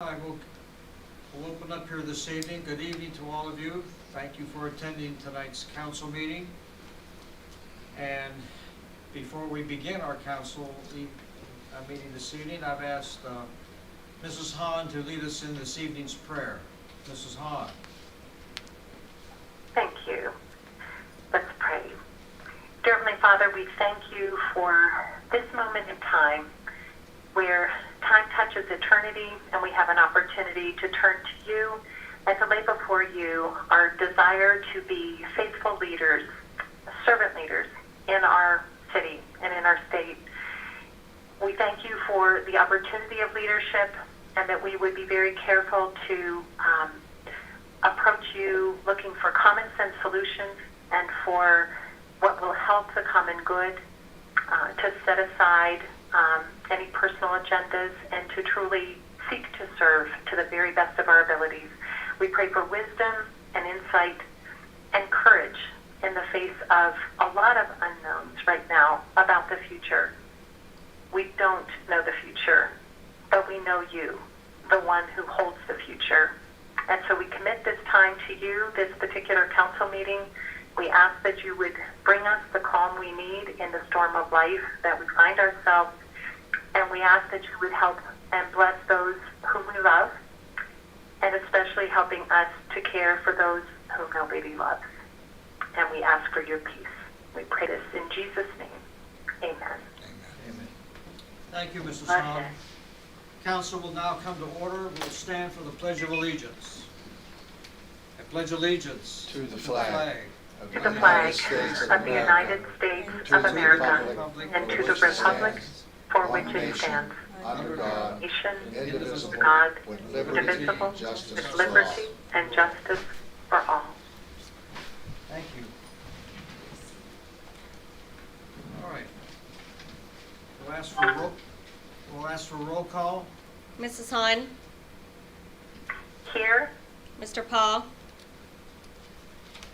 We'll open up here this evening. Good evening to all of you. Thank you for attending tonight's council meeting. And before we begin our council meeting this evening, I've asked Mrs. Hahn to lead us in this evening's prayer. Mrs. Hahn. Thank you. Let's pray. Dear Heavenly Father, we thank you for this moment in time where time touches eternity and we have an opportunity to turn to you and to lay before you our desire to be faithful leaders, servant leaders in our city and in our state. We thank you for the opportunity of leadership and that we would be very careful to approach you looking for common sense solutions and for what will help the common good, to set aside any personal agendas and to truly seek to serve to the very best of our abilities. We pray for wisdom and insight and courage in the face of a lot of unknowns right now about the future. We don't know the future, but we know you, the one who holds the future. And so we commit this time to you, this particular council meeting. We ask that you would bring us the calm we need in the storm of life that we find ourselves. And we ask that you would help and bless those whom we love, and especially helping us to care for those whom nobody loves. And we ask for your peace. We pray this in Jesus' name. Amen. Amen. Thank you, Mrs. Hahn. Council will now come to order. We'll stand for the Pledge of Allegiance. I pledge allegiance to the flag to the flag of the United States of America and to the republic for which it stands, under God, nation, indivisible, God, with indivisible, justice with for liberty all. and justice for all. Thank you. All right. We'll ask for roll call. Mrs. Hahn, Here, Mr. Paul,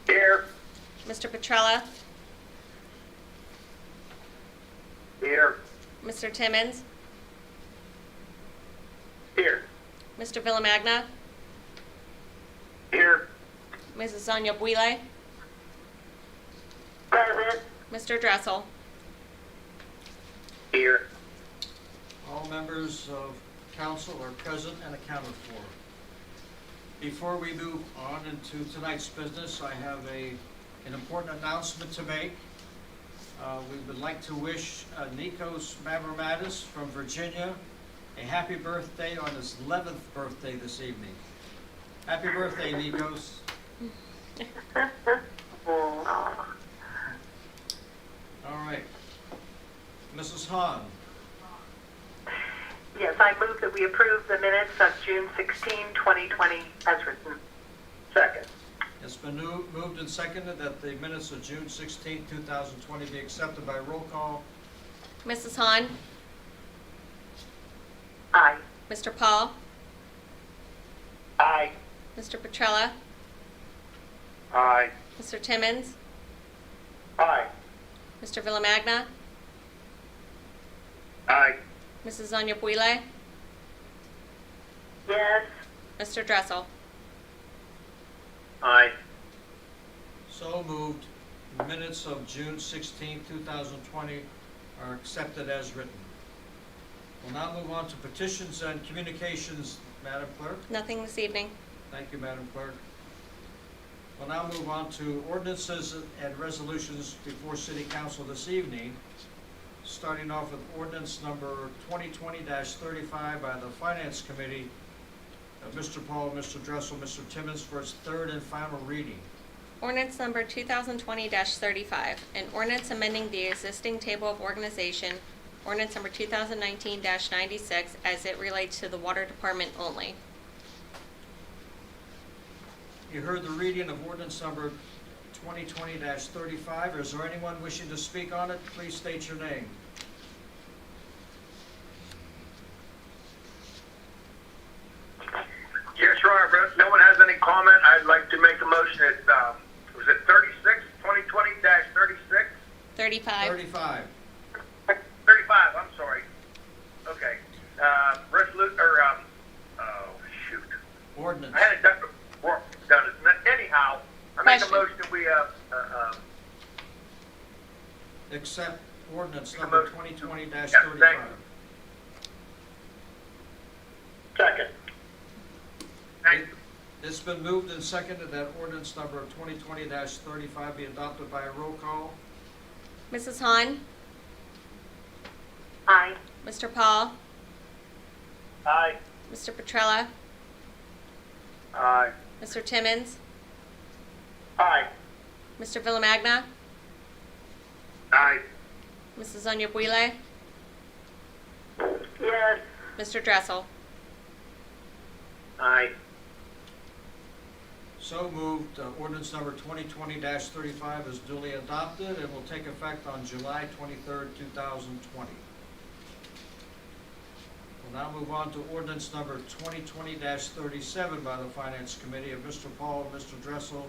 Here. Mr. Petrella, Here. Mr. Timmons, Here. Mr. Villamagna, Here. Mrs. Zanya Buile, Present. Mr. Dressel. Here. All members of council are present and accounted for. Before we move on into tonight's business, I have an important announcement to make. We would like to wish Nikos Mavromatis from Virginia a happy birthday on his 11th birthday this evening. Happy birthday, Nikos. oh, All right. Mrs. Hahn. yes, I move that we approve the minutes of June 16, 2020 as written. Second. It's been moved and seconded that the minutes of June 16, 2020 be accepted by roll call. Mrs. Hahn, Aye. Mr. Paul, Aye. Mr. Petrella, Aye. Mr. Timmons, Aye. Mr. Villamagna, Aye. Mrs. Zanya Buile, Yes. Mr. Dressel. Aye. So moved. Minutes of June 16, 2020 are accepted as written. We'll now move on to petitions and communications, Madam Clerk. Nothing this evening. Thank you, Madam Clerk. We'll now move on to ordinances and resolutions before City Council this evening, starting off with ordinance number 2020-35 by the Finance Committee. Mr. Paul, Mr. Dressel, Mr. Timmons for its third and final reading. Ordinance number 2020-35, an ordinance amending the existing table of organization, ordinance number 2019-96, as it relates to the water department only. You heard the reading of ordinance number 2020-35. Is there anyone wishing to speak on it? Please state your name. Yes, Robert. If no one has any comment, I'd like to make a motion at, was it 36, 2020-36? 35. 35. 35, I'm sorry. Okay. Resolution, or, Ordinance. I had it done before, done it. Anyhow, I make a Question. motion that we, Accept ordinance Make a number motion. 2020-35. Yeah, thank you. Second. Thank you. It's been moved and seconded that ordinance number 2020-35 be adopted by a roll call. Mrs. Hahn? Aye. Mr. Paul? Aye. Mr. Petrella? Aye. Mr. Timmons? Aye. Mr. Villamagna? Aye. Mrs. Onyabuile? Yes. Mr. Dressel? Aye. So moved. Ordinance number 2020-35 is duly adopted and will take effect on July 23rd, 2020. We'll now move on to ordinance number 2020-37 by the Finance Committee of Mr. Paul, Mr. Dressel,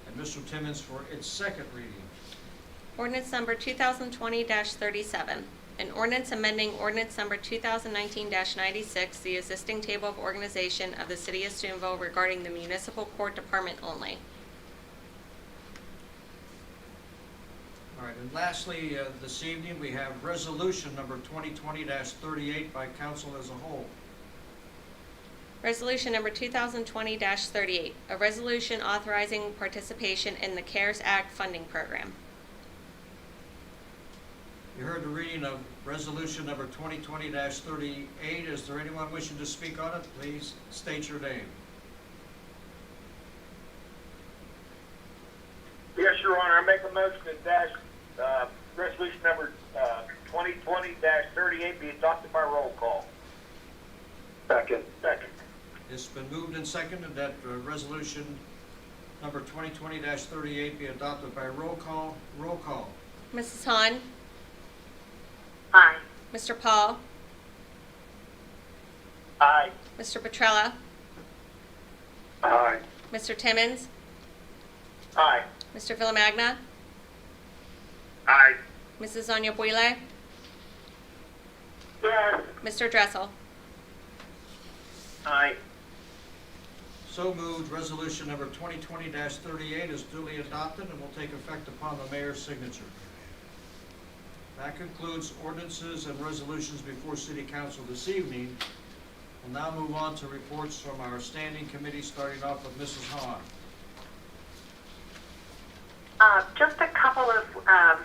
and Mr. Timmons for its second reading. Ordinance number 2020-37, an ordinance amending ordinance number 2019-96, the existing table of organization of the City of Steubenville regarding the municipal court department only. All right, and lastly, this evening, we have resolution number 2020-38 by council as a whole. Resolution number 2020-38, a resolution authorizing participation in the CARES Act funding program. You heard the reading of resolution number 2020-38. Is there anyone wishing to speak on it? Please state your name. Yes, Your Honor, I make a motion that resolution number 2020-38 be adopted by roll call. Second. Second. It's been moved and seconded that resolution number 2020-38 be adopted by roll call. Roll call. Mrs. Hahn? Aye. Mr. Paul? Aye. Mr. Petrella? Aye. Mr. Timmons? Aye. Mr. Villamagna? Aye. Mrs. Onyabuile? Yes. Mr. Dressel? Aye. So moved. Resolution number 2020-38 is duly adopted and will take effect upon the mayor's signature. That concludes ordinances and resolutions before City Council this evening. We'll now move on to reports from our standing committee, starting off with Mrs. Hahn. Just a couple of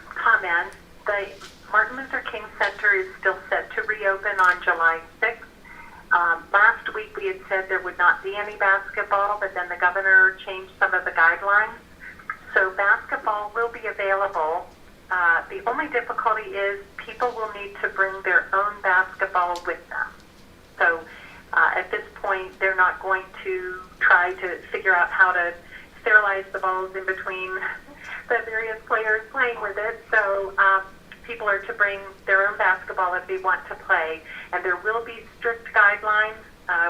comments. The Martin Luther King Center is still set to reopen on July 6th. Last week we had said there would not be any basketball, but then the governor changed some of the guidelines. So basketball will be available. The only difficulty is people will need to bring their own basketball with them. So at this point, they're not going to try to figure out how to sterilize the balls in between the various players playing with it. So people are to bring their own basketball if they want to play. And there will be strict guidelines.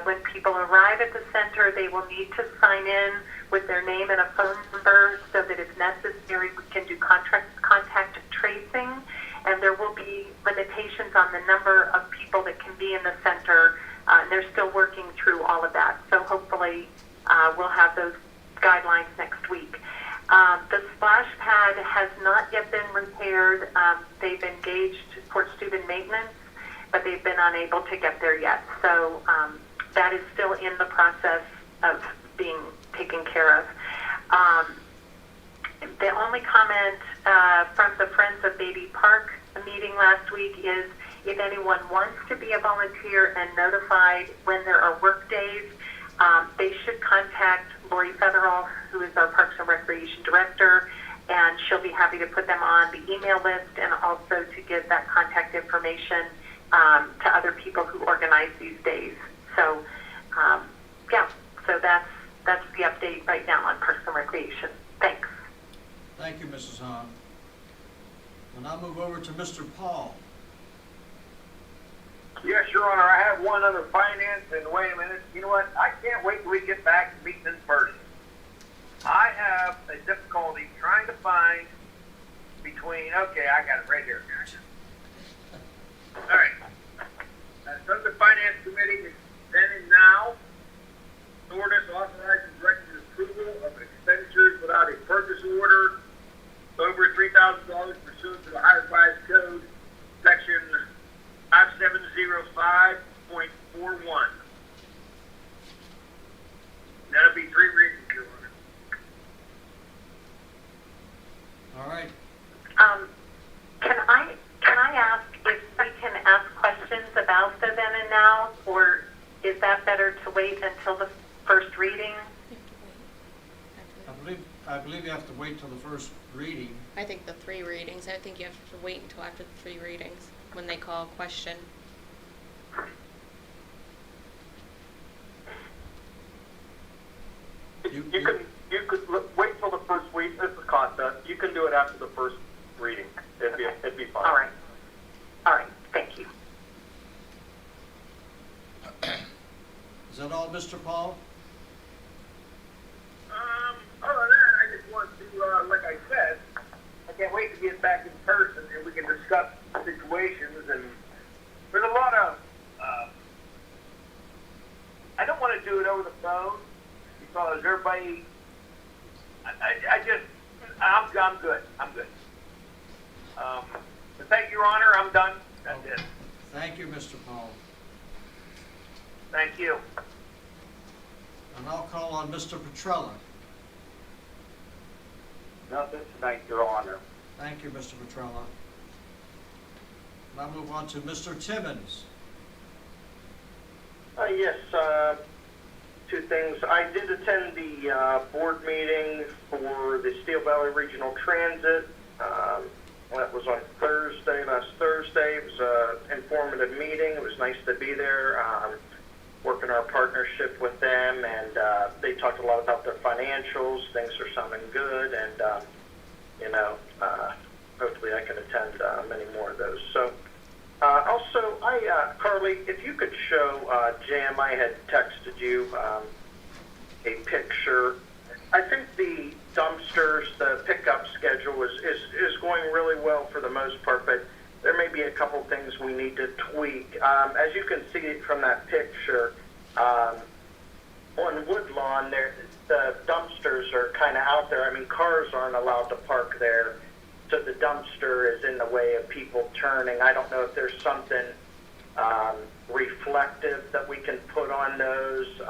When people arrive at the center, they will need to sign in with their name and a phone number so that if necessary, we can do contact tracing. And there will be limitations on the number of people that can be in the center. They're still working through all of that. So hopefully we'll have those guidelines next week. The splash pad has not yet been repaired. They've engaged Port Steuben maintenance, but they've been unable to get there yet. So that is still in the process of being taken care of. The only comment from the Friends of Baby Park meeting last week is if anyone wants to be a volunteer and notified when there are work days, they should contact Lori Fetherall, who is our Parks and Recreation Director, and she'll be happy to put them on the email list and also to give that contact information to other people who organize these days. So, so that's the update right now on Parks and Recreation. Thanks. Thank you, Mrs. Hahn. We'll now move over to Mr. Paul. Yes, Your Honor, I have one other finance, and wait a minute, you know what, I can't wait till we get back to meeting in person. I have a difficulty trying to find between, okay, I got it right here. All right. So the Finance Committee is sending now ordinance to wait until the first reading? I believe you have to wait till the first reading. I think the 3 readings, I think you have to wait until after the 3 readings when they call a question. You could wait till the first week. This is Costa. You can do it after the first reading. It'd be fine. All right. All right, thank you. Is that all, Mr. Paul? Other than that, I just want to, like I said, I can't wait to get back in person and we can discuss situations. And there's a lot of, I don't want to do it over the phone because everybody, I'm good. I'm good. But thank you, Your Honor. I'm done. That's it. Thank you, Mr. Paul. Thank you. And I'll call on Mr. Petrella. Nothing tonight, Your Honor. Thank you, Mr. Petrella. Now move on to Mr. Timmons. Yes, 2 things. I did attend the board meeting for the Steel Valley Regional Transit. That was on last Thursday. It was an informative meeting. It was nice to be there, working our partnership with them, and they talked a lot about their financials. Things are sounding good, and, hopefully I can attend many more of those. So, also, Carly, if you could show Jim, I had texted you a picture. I think the dumpsters, the pickup schedule is going really well for the most part, but there may be a couple things we need to tweak. As you can see from that picture, on Woodlawn, the dumpsters are kind of out there. I mean, cars aren't allowed to park there, so the dumpster is in the way of people turning. I don't know if there's something reflective that we can put on those,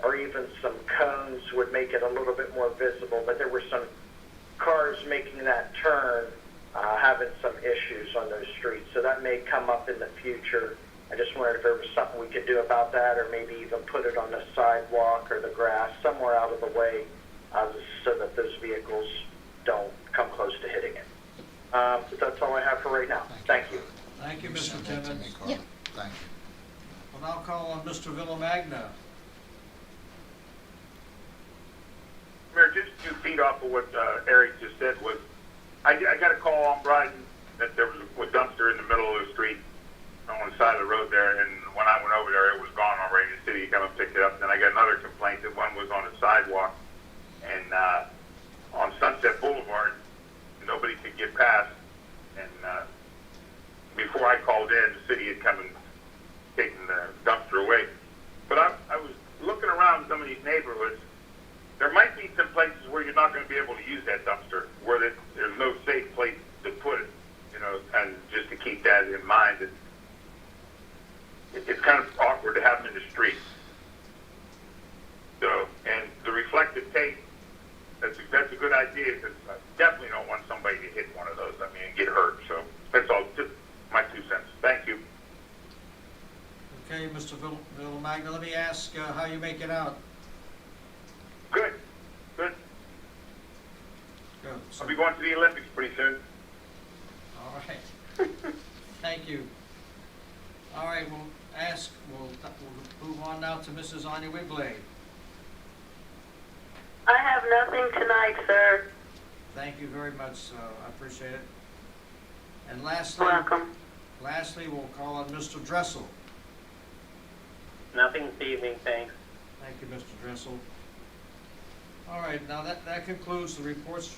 or even some cones would make it a little bit more visible. But there were some cars making that turn, having some issues on those streets. So that may come up in the future. I just wondered if there was something we could do about that, or maybe even put it on the sidewalk or the grass, somewhere out of the way, so that those vehicles don't come close to hitting it. But that's all I have for right now. Thank you. Thank you, Mr. Send that to Timmons. me, Carl. Yeah. Thank you. Well, now call on Mr. Villamagna. Mayor, just to feed off of what Eric just said, was I got a call on Bryden that there was a dumpster in the middle of the street on the side of the road there, and when I went over there, it was gone already. The city came and picked it up. Then I got another complaint that one was on the sidewalk and on Sunset Boulevard, nobody could get past. And before I called in, the city had come and taken the dumpster away. But I was looking around some of these neighborhoods. There might be some places where you're not going to be able to use that dumpster, where there's no safe place to put it, and just to keep that in mind. It's kind of awkward to have them in the street. So, and the reflective tape, that's a good idea, because I definitely don't want somebody to hit one of those, and get hurt. So that's all, just my 2 cents. Thank you. Okay, Mr. Villamagna, let me ask how you make it out. Good. Good. I'll be going to the Olympics pretty soon. All right. Thank you. All right, we'll move on now to Mrs. Anya Wigley. I have nothing tonight, sir. Thank you very much, I appreciate it. And Welcome. lastly, we'll call on Mr. Dressel. Nothing this evening, thanks. Thank you, Mr. Dressel. All right, now that concludes the reports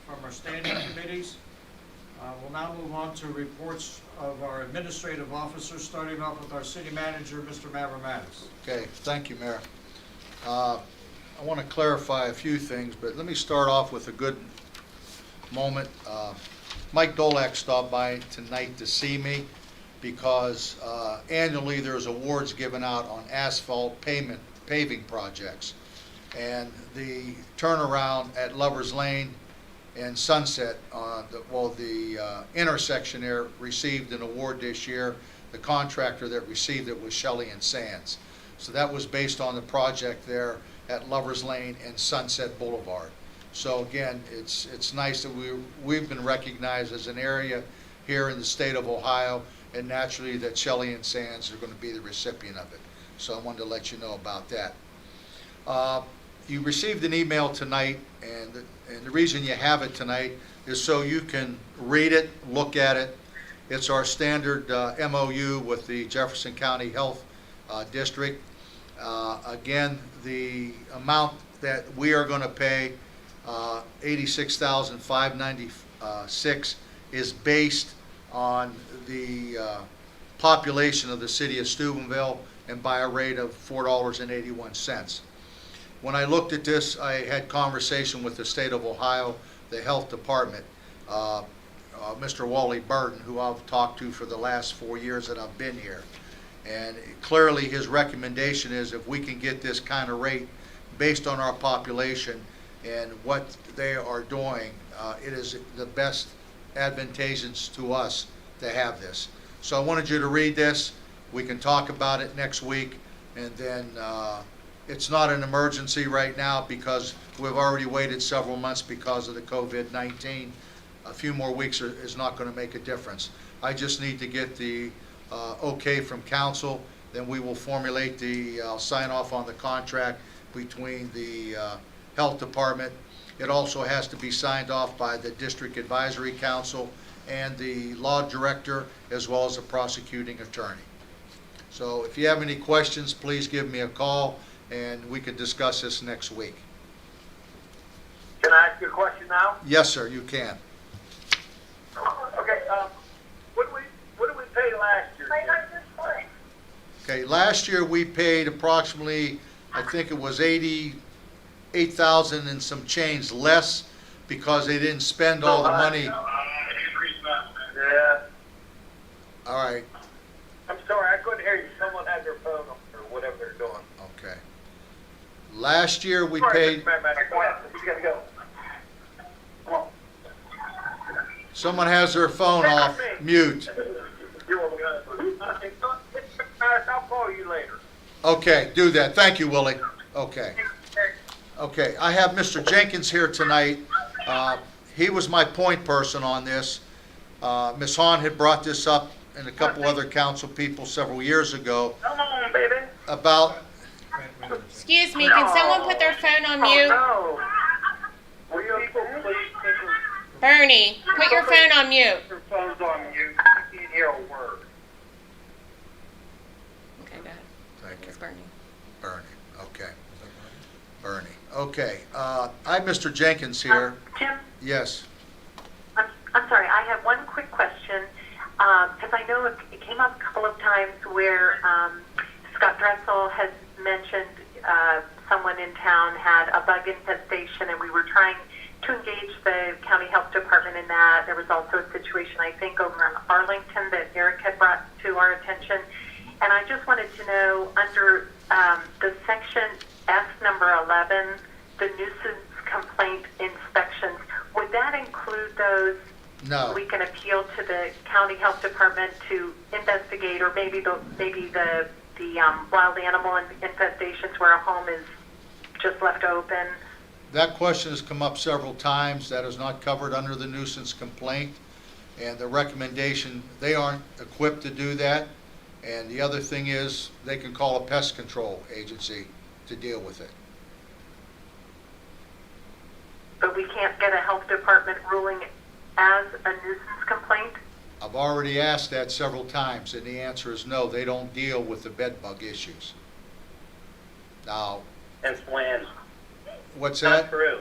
from our standing committees. We'll now move on to reports of our administrative officers, starting off with our city manager, Mr. Mavromatis. Okay, thank you, Mayor. I want to clarify a few things, but let me start off with a good moment. Mike Dolak stopped by tonight to see me because annually there's awards given out on asphalt paving projects. And the turnaround at Lover's Lane and Sunset, the intersection there received an award this year. The contractor that received it was Shelley and Sands. So that was based on the project there at Lovers Lane and Sunset Boulevard. So again, it's nice that we've been recognized as an area here in the state of Ohio, and naturally that Shelley and Sands are going to be the recipient of it. So I wanted to let you know about that. You received an email tonight, and the reason you have it tonight is so you can read it, look at it. It's our standard MOU with the Jefferson County Health District. Again, the amount that we are going to pay, $86,596, is based on the population of the city of Steubenville and by a rate of $4.81. When I looked at this, I had conversation with the state of Ohio, the health department, Mr. Wally Burton, who I've talked to for the last 4 years that I've been here. And clearly his recommendation is if we can get this kind of rate based on our population and what they are doing, it is the best advantageous to us to have this. So I wanted you to read this. We can talk about it next week, and then it's not an emergency right now because we've already waited several months because of the COVID-19. A few more weeks is not going to make a difference. I just need to get the okay from council, then we will formulate I'll sign off on the contract between the health department. It also has to be signed off by the district advisory council and the law director, as well as the prosecuting attorney. So if you have any questions, please give me a call and we can discuss this next week. Can I ask you a question now? Yes, sir, you can. Okay, what did we pay last year? Okay, last year we paid approximately, I think it was 88,000 and some change less because they didn't spend all the money. Yeah. All right, I'm sorry, I couldn't hear you. Someone had their phone on or whatever they're doing. okay. Last year we Sorry, paid, Mr. Merrimack, go ahead. You gotta go. Come on. someone has their phone off mute. You're welcome. I'll call you later. Okay, do that. Thank you, Willie. Okay. Okay, I have Mr. Jenkins here tonight. He was my point person on this. Ms. Hahn had brought this up and a couple other council people several years ago Come on, baby. about, Excuse me, can someone put their phone on mute? Oh, no. Will you people please put Bernie, put your phone on mute. your phones on mute? You can't hear a word. Okay, go ahead. thank you, It's Bernie. Bernie. Okay, Bernie. Okay, I have Mr. Jenkins here. Jim, Yes. I'm sorry, I have one quick question, because I know it came up a couple of times where Scott Dressel has mentioned someone in town had a bug infestation, and we were trying to engage the county health department in that. There was also a situation, I think, over in Arlington that Eric had brought to our attention. And I just wanted to know, under the section F number 11, the nuisance complaint inspections, would that include those? No. We can appeal to the county health department to investigate, or maybe the wild animal infestations where a home is just left open. That question has come up several times. That is not covered under the nuisance complaint. And the recommendation, they aren't equipped to do that. And the other thing is, they can call a pest control agency to deal with it. But we can't get a health department ruling as a nuisance complaint? I've already asked that several times, and the answer is no, they don't deal with the bed bug issues. Now, Since when? what's Not that? true.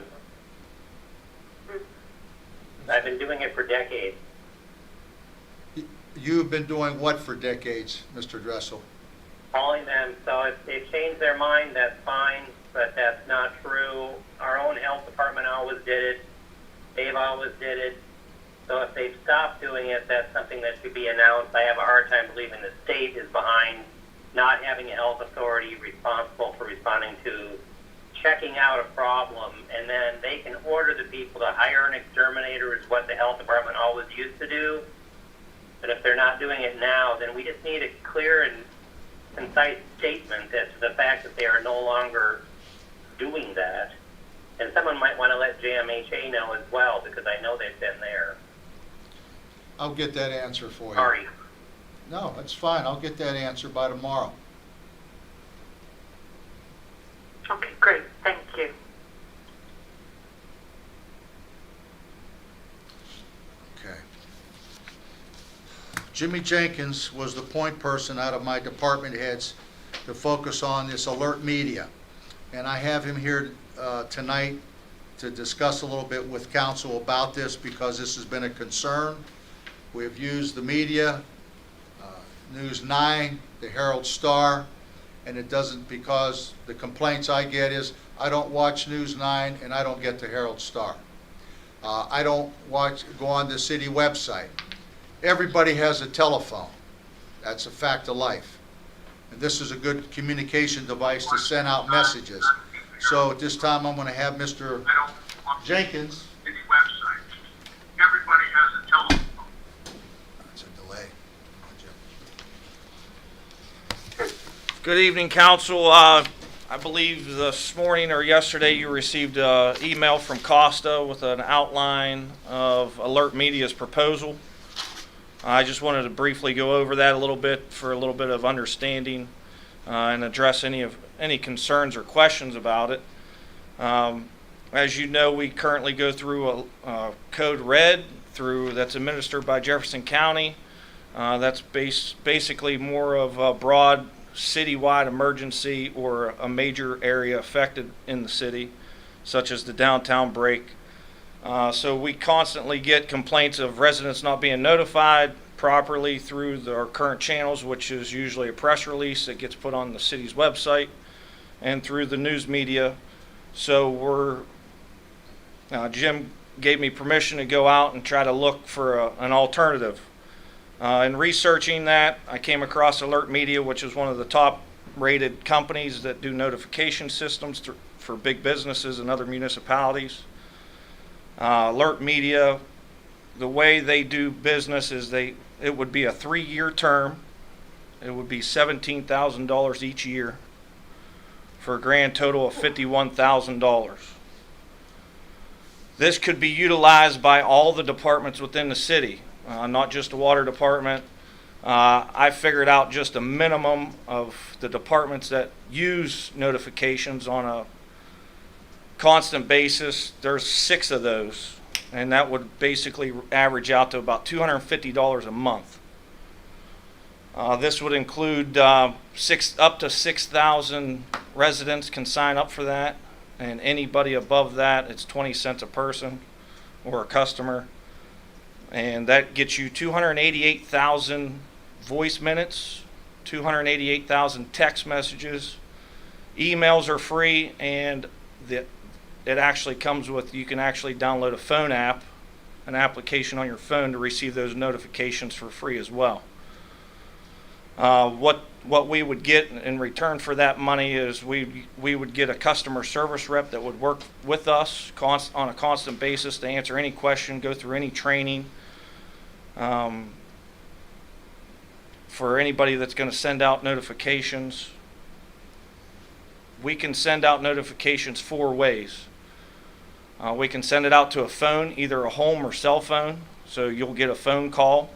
I've been doing it for decades. You've been doing what for decades, Mr. Dressel? Calling them, so if they've changed their mind, that's fine, but that's not true. Our own health department always did it. Dave always did it. So if they've stopped doing it, that's something that should be announced. I have a hard time believing the state is behind not having a health authority responsible for responding to checking out a problem, and then they can order the people to hire an exterminator, is what the health department always used to do. But if they're not doing it now, then we just need a clear and concise statement as to the fact that they are no longer doing that. And someone might want to let JMHA know as well, because I know they've been there. I'll get that answer for you. Sorry. No, that's fine. I'll get that answer by tomorrow. Okay, great. Thank you. Okay. Jimmy Jenkins was the point person out of my department heads to focus on this alert media. And I have him here tonight to discuss a little bit with council about this, because this has been a concern. We've used the media, News 9, the Herald Star, and it doesn't, because the complaints I get is I don't watch News 9 and I don't get the Herald Star. I don't go on the city website. Everybody has a telephone. That's a fact of life. And this is a good communication device to send out messages. So at this time, I'm going to have Mr. Jenkins. City website. Everybody has a telephone. That's a delay. Good evening, Council. I believe this morning or yesterday you received an email from Costa with an outline of Alert Media's proposal. I just wanted to briefly go over that a little bit for a little bit of understanding and address any concerns or questions about it. As you know, we currently go through a Code Red that's administered by Jefferson County. That's basically more of a broad citywide emergency or a major area affected in the city, such as the downtown break. So we constantly get complaints of residents not being notified properly through our current channels, which is usually a press release that gets put on the city's website, and through the news media. So Jim gave me permission to go out and try to look for an alternative. In researching that, I came across Alert Media, which is one of the top rated companies that do notification systems for big businesses and other municipalities. Alert Media, the way they do business is it would be a 3-year term. It would be $17,000 each year for a grand total of $51,000. This could be utilized by all the departments within the city, not just the water department. I figured out just a minimum of the departments that use notifications on a constant basis. There's 6 of those, and that would basically average out to about $250 a month. This would include up to 6,000 residents can sign up for that, and anybody above that, it's 20 cents a person or a customer. And that gets you 288,000 voice minutes, 288,000 text messages. Emails are free, and it actually comes with, you can actually download a phone app, an application on your phone to receive those notifications for free as well. What we would get in return for that money is we would get a customer service rep that would work with us on a constant basis to answer any question, go through any training. For anybody that's going to send out notifications, we can send out notifications 4 ways. We can send it out to a phone, either a home or cell phone, so you'll get a phone call.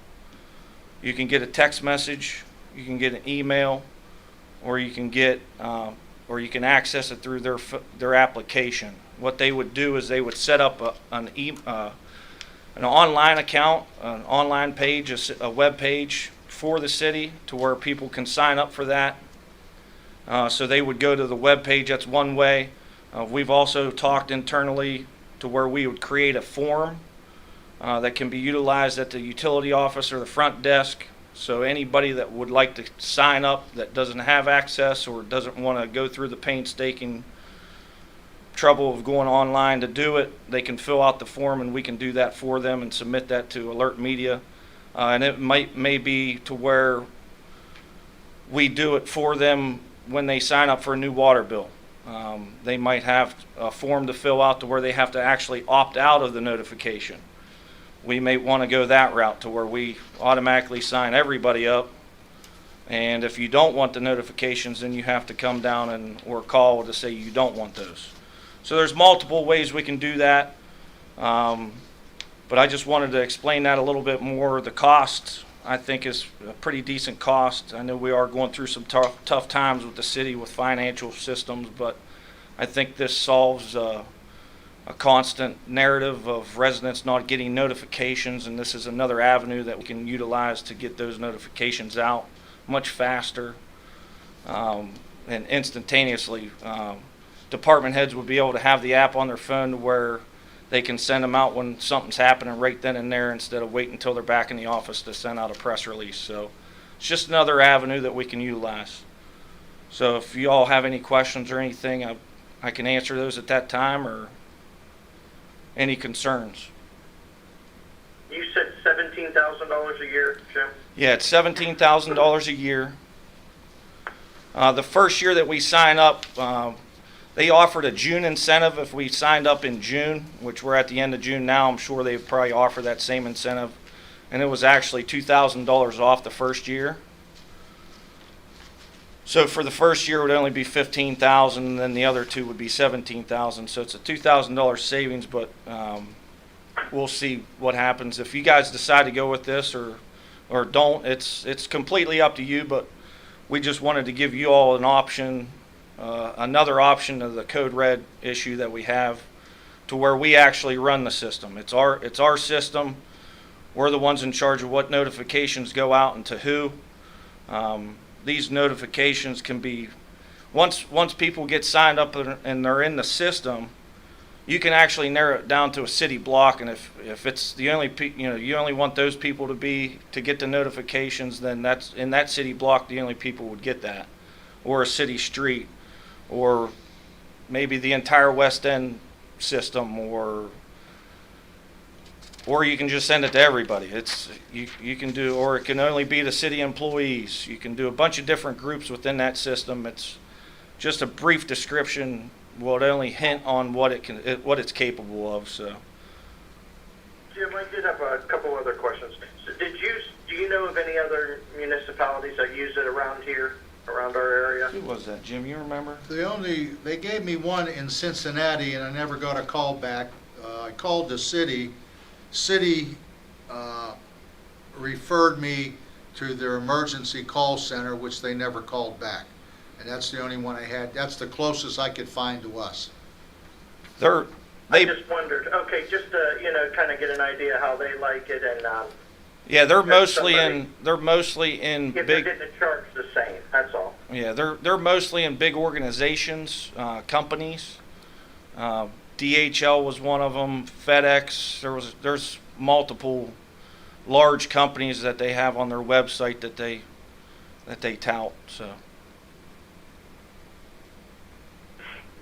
You can get a text message, you can get an email, or you can access it through their application. What they would do is they would set up an online account, an online page, a web page for the city to where people can sign up for that. So they would go to the web page. That's one way. We've also talked internally to where we would create a form that can be utilized at the utility office or the front desk. So anybody that would like to sign up that doesn't have access or doesn't want to go through the painstaking trouble of going online to do it, they can fill out the form and we can do that for them and submit that to Alert Media. And it may be to where we do it for them when they sign up for a new water bill. They might have a form to fill out to where they have to actually opt out of the notification. We may want to go that route to where we automatically sign everybody up And if you don't want the notifications, then you have to come down or call to say you don't want those. So there's multiple ways we can do that. But I just wanted to explain that a little bit more. The cost, I think, is a pretty decent cost. I know we are going through some tough times with the city with financial systems, but I think this solves a constant narrative of residents not getting notifications, and this is another avenue that we can utilize to get those notifications out much faster and instantaneously. Department heads would be able to have the app on their phone to where they can send them out when something's happening right then and there instead of waiting until they're back in the office to send out a press release. So it's just another avenue that we can utilize. So if you all have any questions or anything, I can answer those at that time, or any concerns. You said $17,000 a year, Jim? Yeah, it's $17,000 a year. The first year that we sign up, they offered a June incentive if we signed up in June, which we're at the end of June now. I'm sure they would probably offer that same incentive. And it was actually $2,000 off the first year. So for the first year it would only be $15,000, and then the other two would be $17,000. So it's a $2,000 savings, but we'll see what happens. If you guys decide to go with this or don't, it's completely up to you, but we just wanted to give you all an option, another option of the code red issue that we have, to where we actually run the system. It's our system. We're the ones in charge of what notifications go out and to who. These notifications can be, once people get signed up and they're in the system, you can actually narrow it down to a city block, and if it's the only you only want those people to get the notifications, then that's in that city block the only people would get that, or a city street, or maybe the entire West End system, or you can just send it to everybody. You can do, or it can only be the city employees. You can do a bunch of different groups within that system. It's just a brief description. Will only hint on what it's capable of. So, Jim, I did have a couple other questions. So do you know of any other municipalities that use it around here, around our area? who was that, Jim? You remember? They gave me one in Cincinnati, and I never got a call back. I called the city. City referred me to their emergency call center, which they never called back. And that's the only one I had. That's the closest I could find to us. I just wondered. Okay, just to kind of get an idea how they like it, and yeah, they're mostly in if they're big. getting charged the same. That's all. Yeah, they're mostly in big organizations, companies. DHL was one of them. FedEx. There's multiple large companies that they have on their website that they tout. So.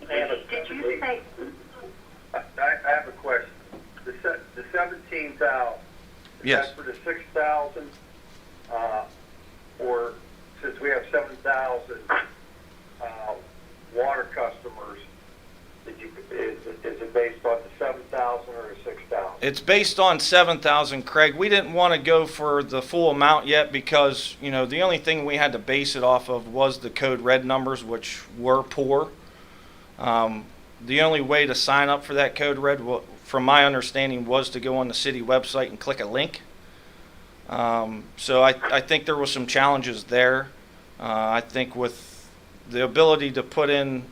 Did you say? I have a question. The 17,000. Yes. Is that for the 6,000? Or since we have 7,000 water customers, is it based on the 7,000 or the 6,000? It's based on 7,000, Craig. We didn't want to go for the full amount yet because, the only thing we had to base it off of was the code red numbers, which were poor. The only way to sign up for that code red, from my understanding, was to go on the city website and click a link. So I think there was some challenges there. I think with the ability to put in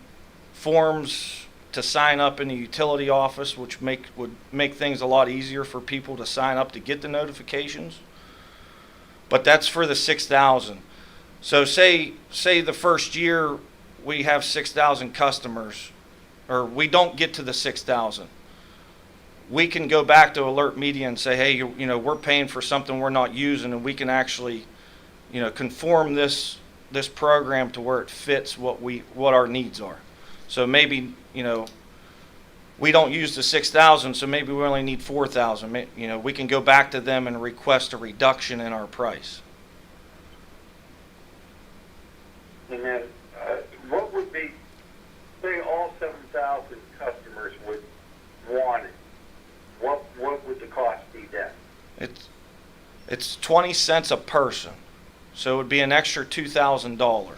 forms to sign up in the utility office, which would make things a lot easier for people to sign up to get the notifications. But that's for the 6,000. So say the first year we have 6,000 customers, or we don't get to the 6,000. We can go back to Alert Media and say, hey, we're paying for something we're not using, and we can actually, conform this program to where it fits what our needs are. So maybe, we don't use the 6,000, so maybe we only need 4,000. We can go back to them and request a reduction in our price. And then, what would be, say all 7,000 customers would want it, what would the cost be then? It's 20 cents a person. So it would be an extra $2,000. So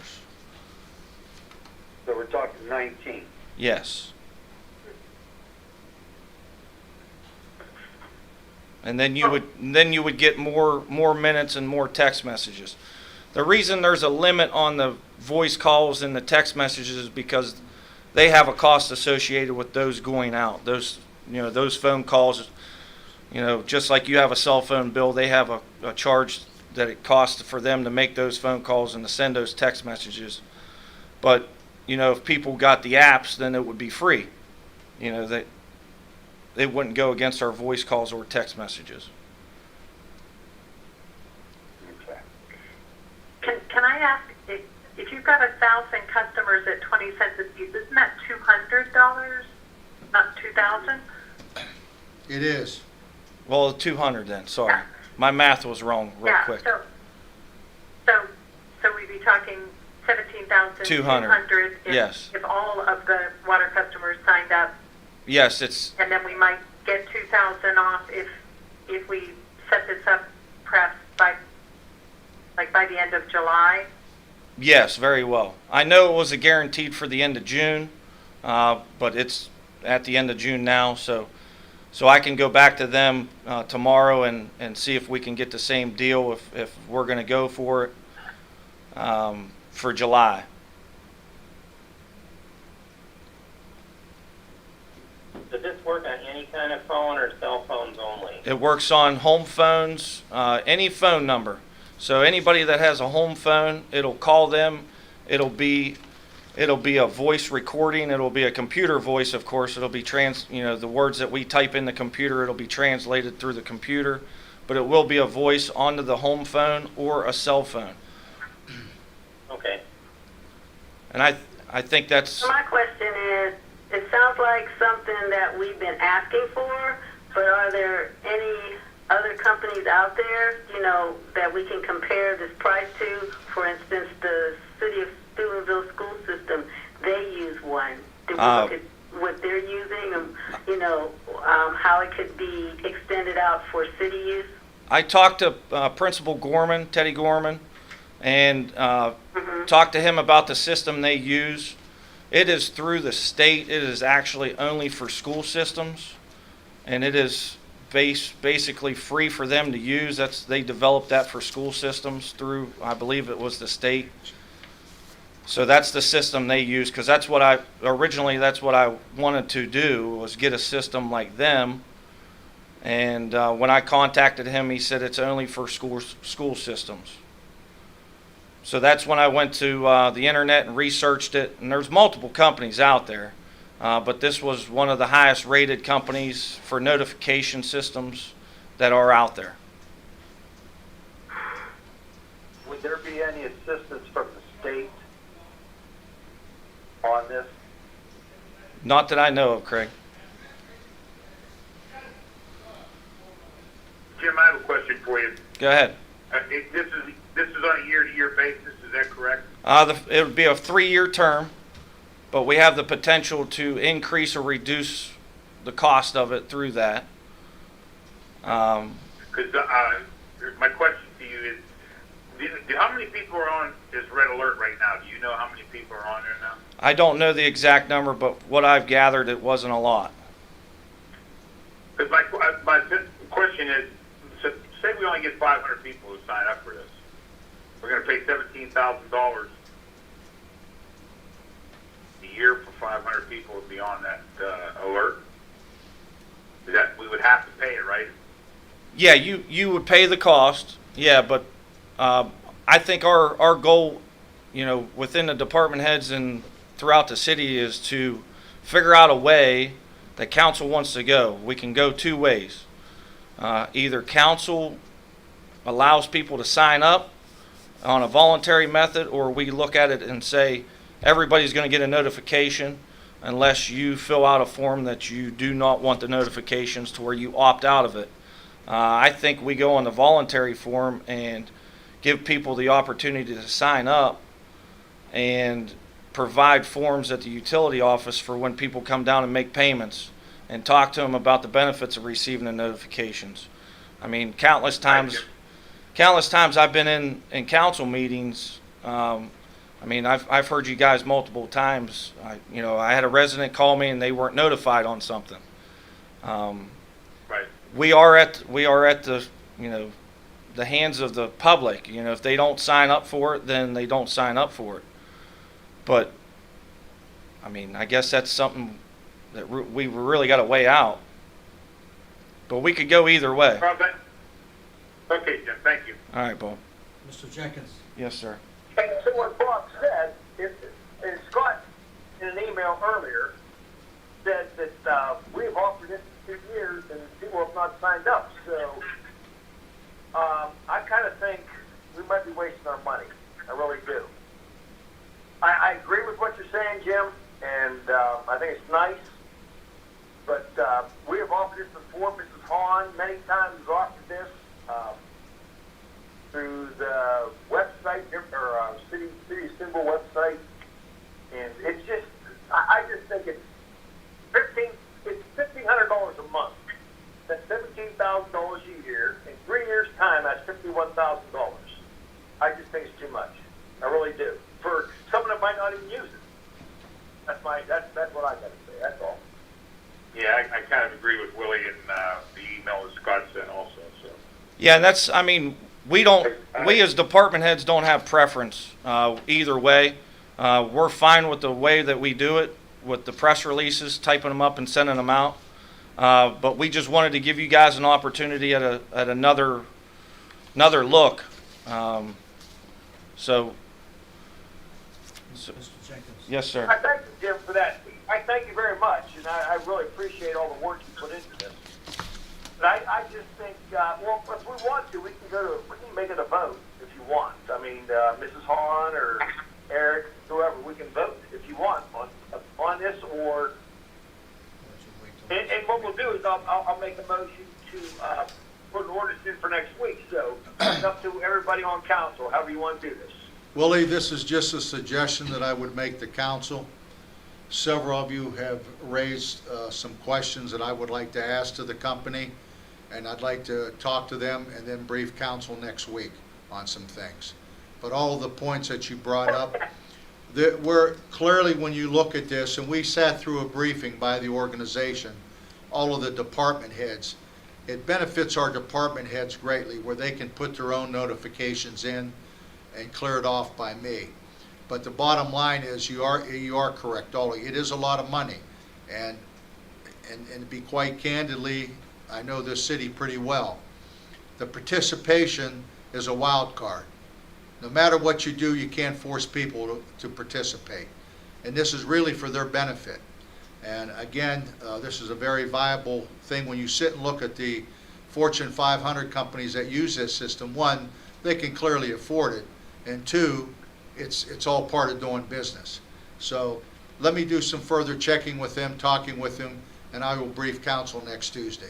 we're talking 19. Yes. And then you would get more minutes and more text messages. The reason there's a limit on the voice calls and the text messages is because they have a cost associated with those going out. Those phone calls, just like you have a cell phone bill, they have a charge that it costs for them to make those phone calls and to send those text messages. But, if people got the apps, then it would be free. They wouldn't go against our voice calls or text messages. Okay. Can I ask, if you've got 1,000 customers at 20 cents a piece, isn't that $200, not 2,000? It is. Well, 200 then, sorry. My math was wrong real quick. So we'd be talking 17,200 yes. if all of the water customers signed up. Yes, it's And then we might get 2,000 off if we set this up perhaps by the end of July. yes, very well. I know it was guaranteed for the end of June, but it's at the end of June now, so I can go back to them tomorrow and see if we can get the same deal if we're going to go for it for July. Does this work on any kind of phone or cell phones only? It works on home phones, any phone number. So anybody that has a home phone, it'll call them. It'll be a voice recording. It'll be a computer voice, of course. It'll be the words that we type in the computer, it'll be translated through the computer. But it will be a voice onto the home phone or a cell phone. Okay. And I think that's... My question is, it sounds like something that we've been asking for, but are there any other companies out there, that we can compare this price to? For instance, the City of Steubenville school system, they use one. Did we look at what they're using, and, how it could be extended out for city use? I talked to Principal Gorman, Teddy Gorman, and talked to him about the system they use. It is through the state. It is actually only for school systems, and it is basically free for them to use. They developed that for school systems through, I believe it was the state. So that's the system they use, because that's what I wanted to do, was get a system like them. And when I contacted him, he said it's only for school systems. So that's when I went to the internet and researched it. And there's multiple companies out there, but this was one of the highest rated companies for notification systems that are out there. Would there be any assistance from the state on this? Not that I know of, Craig. Jim, I have a question for you. Go ahead. This is on a year-to-year basis, is that correct? It would be a 3-year term, but we have the potential to increase or reduce the cost of it through that. Because my question to you is, how many people are on this red alert right now? Do you know how many people are on there now? I don't know the exact number, but what I've gathered, it wasn't a lot. Because my question is, say we only get 500 people who sign up for this. We're going to pay $17,000 a year for 500 people to be on that alert. That we would have to pay it, right? Yeah, you would pay the cost. Yeah, but I think our goal, within the department heads and throughout the city is to figure out a way that council wants to go. We can go 2 ways. Either council allows people to sign up on a voluntary method, or we look at it and say everybody's going to get a notification unless you fill out a form that you do not want the notifications, to where you opt out of it. I think we go on the voluntary form and give people the opportunity to sign up and provide forms at the utility office for when people come down and make payments, and talk to them about the benefits of receiving the notifications. I mean, countless times countless times I've been in council meetings. I mean, I've heard you guys multiple times. I had a resident call me and they weren't notified on something. Right. We are at the the hands of the public. If they don't sign up for it, then they don't sign up for it. But I mean, I guess that's something that we really got to weigh out. But we could go either way. Well, okay, Jim, thank you. All right, Bob. Mr. Jenkins? Yes, sir. And so what Bob said, and Scott, in an email earlier, said that we've offered this for 2 years and people have not signed up. So I kind of think we might be wasting our money. I really do. I agree with what you're saying, Jim, and I think it's nice. But we have offered this before. Mrs. Hahn many times has offered this through the website or city symbol website, and it's just I just think it's $1,500 a month. That's $17,000 a year. In 3 years' time, that's $51,000. I just think it's too much. I really do. For someone that might not even use it. That's what I got to say. That's all. Yeah, I kind of agree with Willie and the email that Scott sent also. So. Yeah, and I mean, we as department heads don't have preference either way. We're fine with the way that we do it, with the press releases, typing them up and sending them out. But we just wanted to give you guys an opportunity at another look. So, Mr. Jenkins? yes, sir. I thank you, Jim, for that. I thank you very much, and I really appreciate all the work you put into this. But I just think, well, if we want to, we can make it a vote if you want. I mean, Mrs. Hahn or Eric, whoever, we can vote if you want on this, or and what we'll do is I'll make a motion to put an ordinance in for next week. So it's up to everybody on council, however you want to do this. Willie, this is just a suggestion that I would make to council. Several of you have raised some questions that I would like to ask to the company, and I'd like to talk to them and then brief council next week on some things. But all of the points that you brought up, we're clearly, when you look at this, and we sat through a briefing by the organization, all of the department heads, it benefits our department heads greatly where they can put their own notifications in and clear it off by me. But the bottom line is, you are correct, Ollie. It is a lot of money, and to be quite candidly, I know this city pretty well. The participation is a wild card. No matter what you do, you can't force people to participate, and this is really for their benefit. And again, this is a very viable thing when you sit and look at the Fortune 500 companies that use this system. One, they can clearly afford it, and two, it's all part of doing business. So let me do some further checking with them, talking with them, and I will brief council next Tuesday.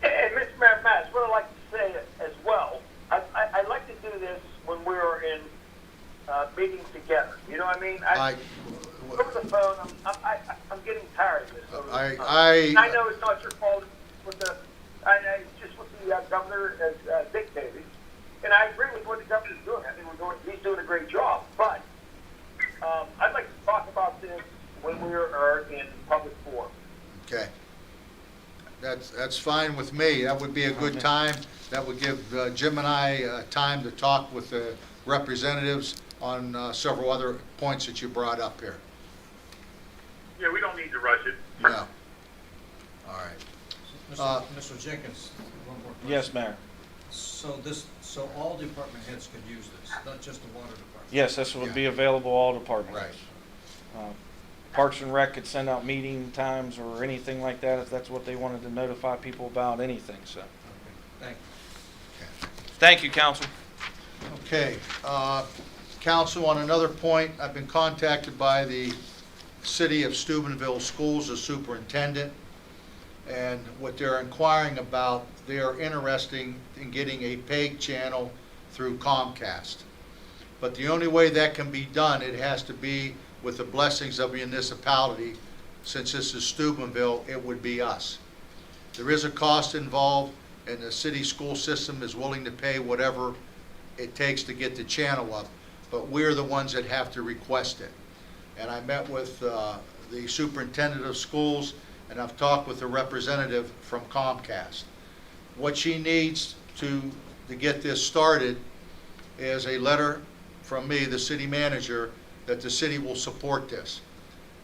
And Mr. Mayor Matz, what I'd like to say as well, I'd like to do this when we're in meetings together. You know what I mean? Over the phone, I'm getting tired of this. I know it's not your fault. It's just what the governor has dictated. And I agree with what the governor's doing. I think he's doing a great job. But I'd like to talk about this when we are in public forum. Okay. That's fine with me. That would be a good time. That would give Jim and I time to talk with the representatives on several other points that you brought up here. Yeah, we don't need to rush it. No. All right. Mr. Jenkins, one more question. Yes, Mayor. So all department heads could use this, not just the water department? Yes, this would be available all departments. Right. Parks and Rec could send out meeting times or anything like that if that's what they wanted to notify people about, anything. So, Okay, thank you. thank you, council. Okay. Council, on another point, I've been contacted by the City of Steubenville Schools, the superintendent, and what they're inquiring about, they are interested in getting a paid channel through Comcast. But the only way that can be done, it has to be with the blessings of a municipality. Since this is Steubenville, it would be us. There is a cost involved. and the city school system is willing to pay whatever it takes to get the channel up, but we're the ones that have to request it. And I met with the superintendent of schools, and I've talked with the representative from Comcast. What she needs to get this started is a letter from me, the city manager, that the city will support this.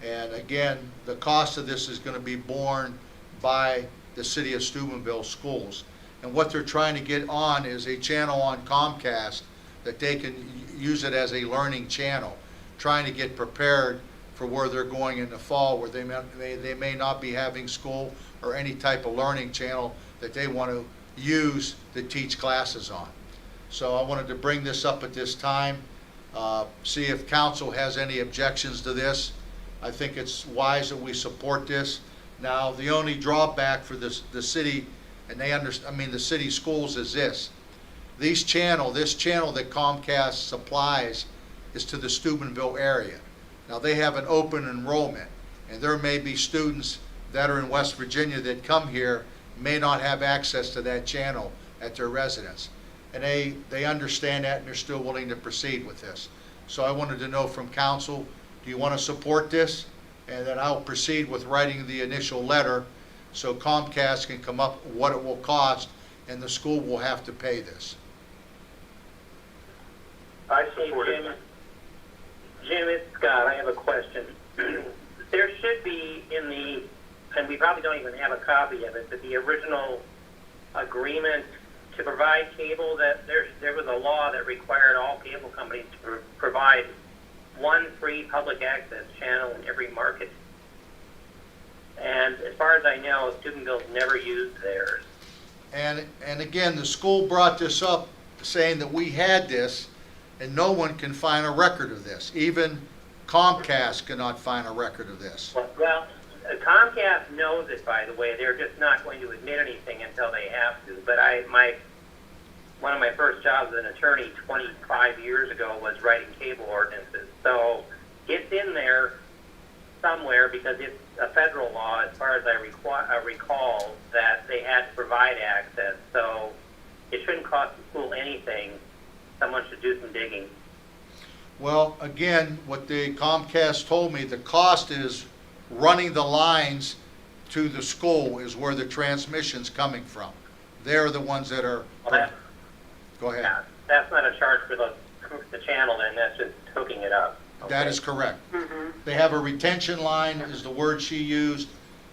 And again, the cost of this is going to be borne by the city of Steubenville schools. And what they're trying to get on is a channel on Comcast that they can use it as a learning channel, trying to get prepared for where they're going in the fall, where they may not be having school or any type of learning channel that they want to use to teach classes on. So I wanted to bring this up at this time, see if council has any objections to this. I think it's wise that we support this. Now, the only drawback for the city, and the city schools is this. This channel that Comcast supplies is to the Steubenville area. Now, they have an open enrollment, and there may be students that are in West Virginia that come here, may not have access to that channel at their residence. And they understand that, and they're still willing to proceed with this. So I wanted to know from council, do you want to support this? And then I'll proceed with writing the initial letter so Comcast can come up with what it will cost, and the school will have to pay this. I support it. Jim, it's Scott. I have a question. There should be and we probably don't even have a copy of it, but the original agreement to provide cable, that there was a law that required all cable companies to provide one free public access channel in every market. And as far as I know, Steubenville's never used theirs. And again, the school brought this up saying that we had this, and no one can find a record of this. Even Comcast cannot find a record of this. Well, Comcast knows it, by the way. They're just not going to admit anything until they have to. But one of my first jobs as an attorney 25 years ago was writing cable ordinances. So it's in there somewhere because it's a federal law, as far as I recall, that they had to provide access. So it shouldn't cost the school anything. Someone should do some digging. Well, again, what the Comcast told me, the cost is running the lines to the school is where the transmission's coming from. They're the ones that are... Go ahead. Yeah, that's not a charge for the channel, then. That's just hooking it up. Okay. That is correct. They have a retention line, is the word she used,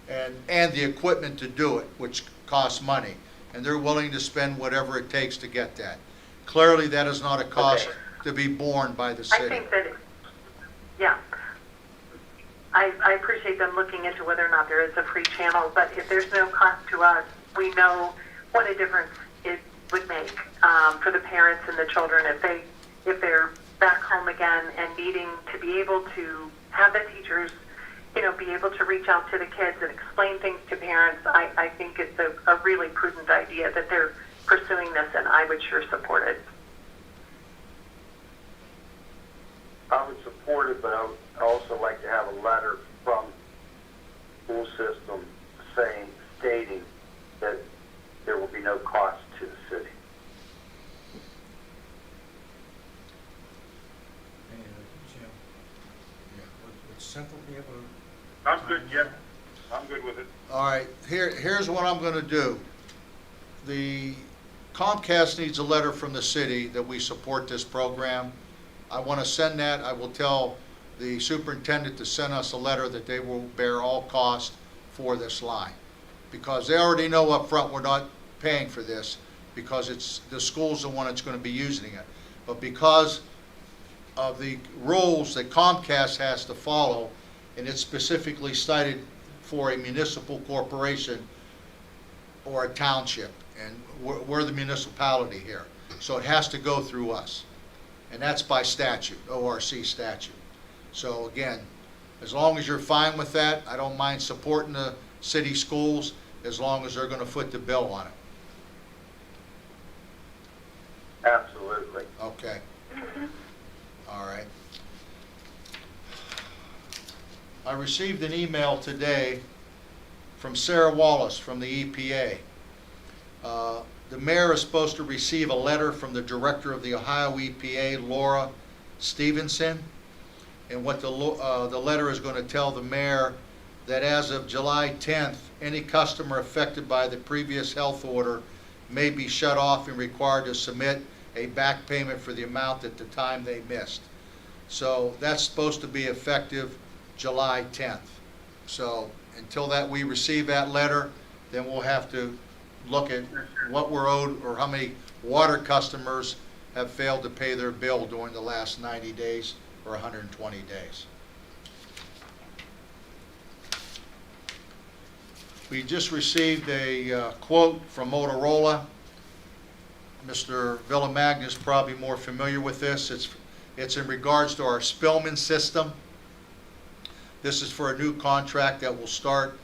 and the equipment to do it, which costs money. And they're willing to spend whatever it takes to get that. Clearly, that is not a cost to be borne by the city. I think that, yeah. I appreciate them looking into whether or not there is a free channel, but if there's no cost to us, we know what a difference it would make for the parents and the children if they're back home again and needing to be able to have the teachers, be able to reach out to the kids and explain things to parents. I think it's a really prudent idea that they're pursuing this, and I would sure support it. I would support it, but I would also like to have a letter from the school system stating that there will be no cost to the city. Jim, would Central be able to... I'm good, Jim. I'm good with it. All right, here's what I'm going to do. The Comcast needs a letter from the city that we support this program. I want to send that. I will tell the superintendent to send us a letter that they will bear all costs for this line. Because they already know up front we're not paying for this because it's the school's the one that's going to be using it. But because of the rules that Comcast has to follow, and it's specifically cited for a municipal corporation or a township, and we're the municipality here. So it has to go through us. And that's by statute, ORC statute. So again, as long as you're fine with that, I don't mind supporting the city schools as long as they're going to foot the bill on it. Absolutely. Okay. All right. I received an email today from Sarah Wallace from the EPA. The mayor is supposed to receive a letter from the director of the Ohio EPA, Laura Stevenson. And what the letter is going to tell the mayor that as of July 10th, any customer affected by the previous health order may be shut off and required to submit a back payment for the amount at the time they missed. So that's supposed to be effective July 10th. So until we receive that letter, then we'll have to look at what we're owed or how many water customers have failed to pay their bill during the last 90 days or 120 days. We just received a quote from Motorola. Mr. Villamagna is probably more familiar with this. It's in regards to our Spillman system. This is for a new contract that will start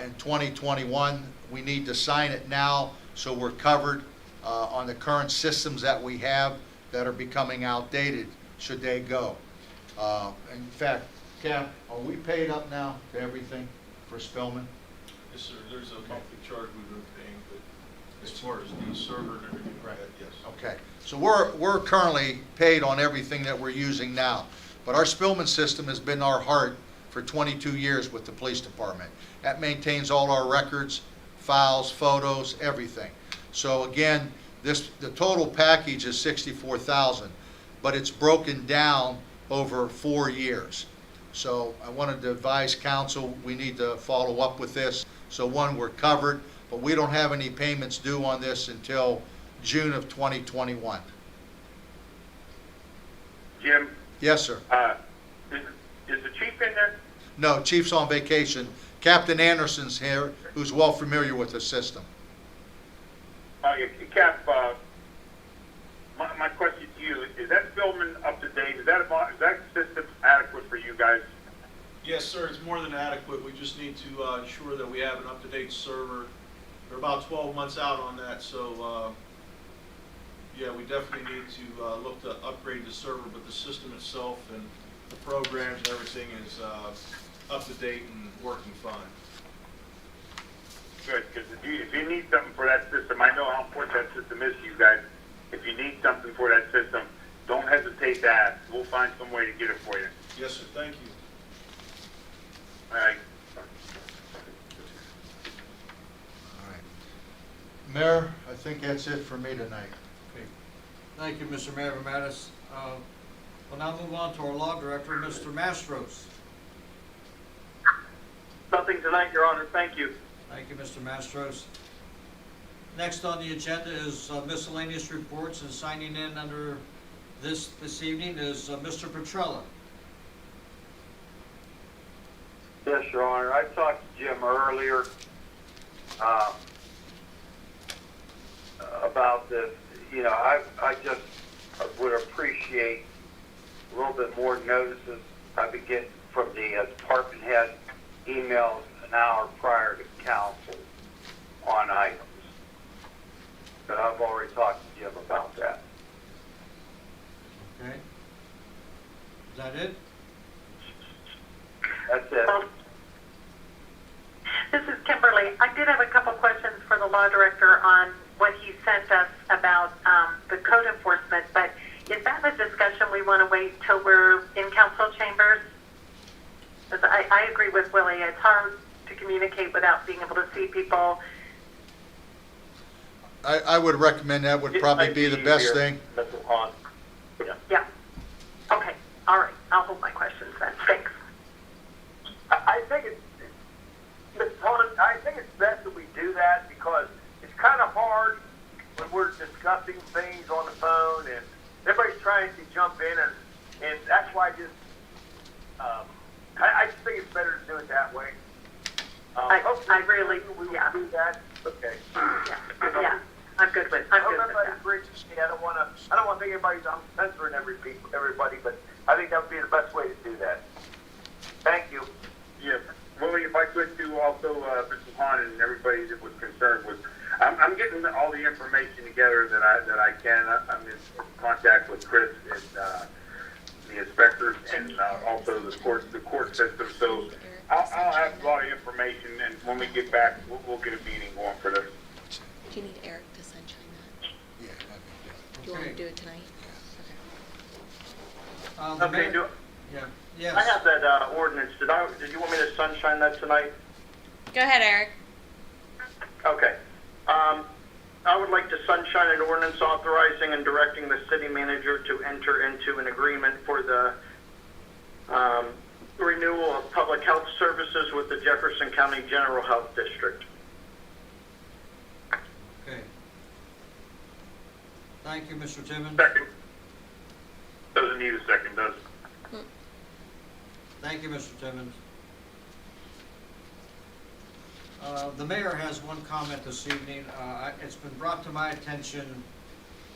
in 2021. We need to sign it now so we're covered on the current systems that we have that are becoming outdated should they go. In fact, Cap, are we paid up now to everything for Spillman? Yes, sir. There's a monthly charge we've been paying, but as far as the server and everything like that, yes. Okay, so we're currently paid on everything that we're using now. But our Spillman system has been our heart for 22 years with the police department. That maintains all our records, files, photos, everything. So again, the total package is $64,000, but it's broken down over 4 years. So I wanted to advise council, we need to follow up with this. So one, we're covered, but we don't have any payments due on this until June of 2021. Jim, Yes, sir. is the chief in there? No, chief's on vacation. Captain Anderson's here, who's well familiar with the system. Yeah, Cap, my question to you, is that Spillman up to date? Is that system adequate for you guys? Yes, sir. It's more than adequate. We just need to ensure that we have an up-to-date server. They're about 12 months out on that, so yeah, we definitely need to look to upgrade the server, but the system itself and the programs and everything is up to date and working fine. Good, because if you need something for that system, I know how important that system is to you guys. If you need something for that system, don't hesitate to ask. We'll find some way to get it for you. Yes, sir. Thank you. All right. All right. Mayor, I think that's it for me tonight. Thank you, Mr. Mayor Mattis. We'll now move on to our law director, Mr. Mastros. Nothing tonight, Your Honor. Thank you. Thank you, Mr. Mastros. Next on the agenda is miscellaneous reports, and signing in under this evening is Mr. Petrella. Yes, Your Honor. I talked to Jim earlier about this. You know, I just would appreciate a little bit more notices I would get from the department head emails an hour prior to council on items. But I've already talked to Jim about that. Okay. Is that it? That's it. This is Kimberly. I did have a couple questions for the law director on what he sent us about the code enforcement, but is that a discussion we want to wait till we're in council chambers? Because I agree with Willie. It's hard to communicate without being able to see people. I would recommend that would probably be the best thing. Yeah. Okay. All right. I'll hold my questions then. Thanks. I think it's best that we do that because it's kind of hard when we're discussing things on the phone and everybody's trying to jump in and that's why I just think it's better to do it that way. I really, we will yeah. do that. Okay. Yeah. I'm good with that. I don't want to think I'm censoring everybody, but I think that would be the best way to do that. Thank you. Yes. Willie, if I could too, also, Mr. Hahn and everybody that was concerned with, I'm getting all the information together that I can. I'm in contact with Chris and the inspectors and also the court system. So I'll have a lot of information, and when we get back, we'll get a meeting going for this. Do you need do it tonight? The Okay, mayor- Yeah, yes. I have that ordinance. Did you want me to sunshine that tonight? Go ahead, Eric. Okay. I would like to sunshine an ordinance authorizing and directing the city manager to enter into an agreement for the renewal of public health services with the Jefferson County General Health District. Okay. Thank you, Mr. Timmons. Second. Doesn't need a second, does it? Thank you, Mr. Timmons. The mayor has one comment this evening. It's been brought to my attention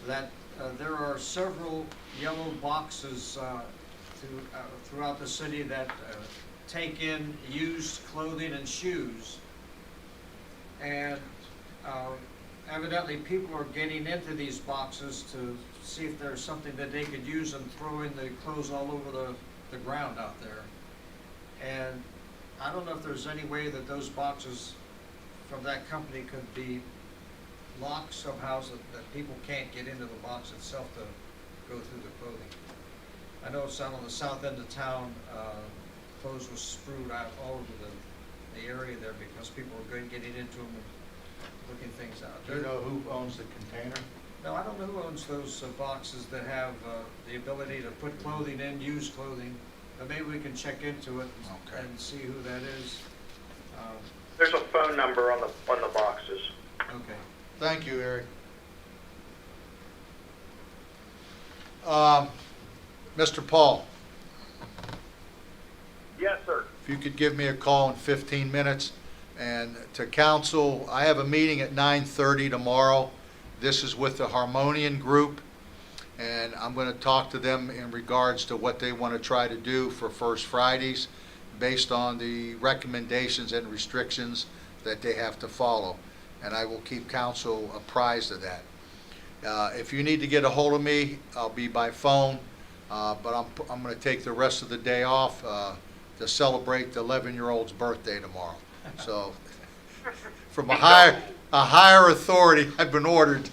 that there are several yellow boxes throughout the city that take in used clothing and shoes. And evidently people are getting into these boxes to see if there's something that they could use and throwing the clothes all over the ground out there. And I don't know if there's any way that those boxes from that company could be locked somehow so that people can't get into the box itself to go through the clothing. I know it's out on the south end of town, clothes was screwed out all over the area there because people were getting into them and looking things out. Do you know who owns the container? No, I don't know who owns those boxes that have the ability to put clothing in, used clothing. But maybe we can check into it and see who that is. There's a phone number on the boxes. Okay. Thank you, Eric. Mr. Paul, Yes, sir. if you could give me a call in 15 minutes. And to council, I have a meeting at 9:30 tomorrow. This is with the Harmonian Group. And I'm going to talk to them in regards to what they want to try to do for First Fridays based on the recommendations and restrictions that they have to follow. And I will keep council apprised of that. If you need to get a hold of me, I'll be by phone, but I'm going to take the rest of the day off to celebrate the 11-year-old's birthday tomorrow. So from a higher authority, I've been ordered.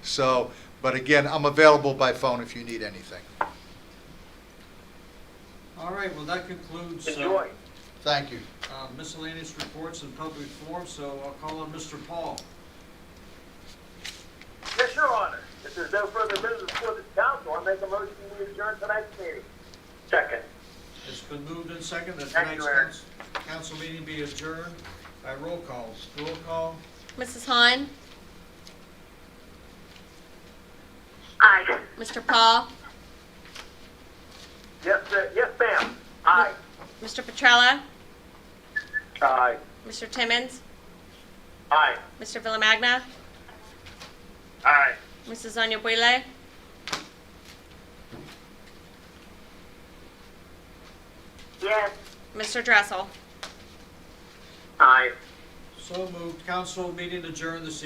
So. But again, I'm available by phone if you need anything. All right, well, that concludes Enjoy. Thank you. Miscellaneous reports and public forums, so I'll call on Mr. Paul. Yes, Your Honor. If there's no further business for the council, I make a motion to adjourn tonight's meeting. Second. It's been moved and seconded that Thank you, tonight's Eric. council meeting be adjourned by roll calls. Roll call. Mrs. Hahn? Aye. Mr. Paul? Yes, sir. Yes, ma'am. Aye. Mr. Petrella? Aye. Mr. Timmons? Aye. Mr. Villamagna? Aye. Mrs. Onyebuile? Yes. Mr. Dressel? Aye. So moved. Council meeting adjourned this evening.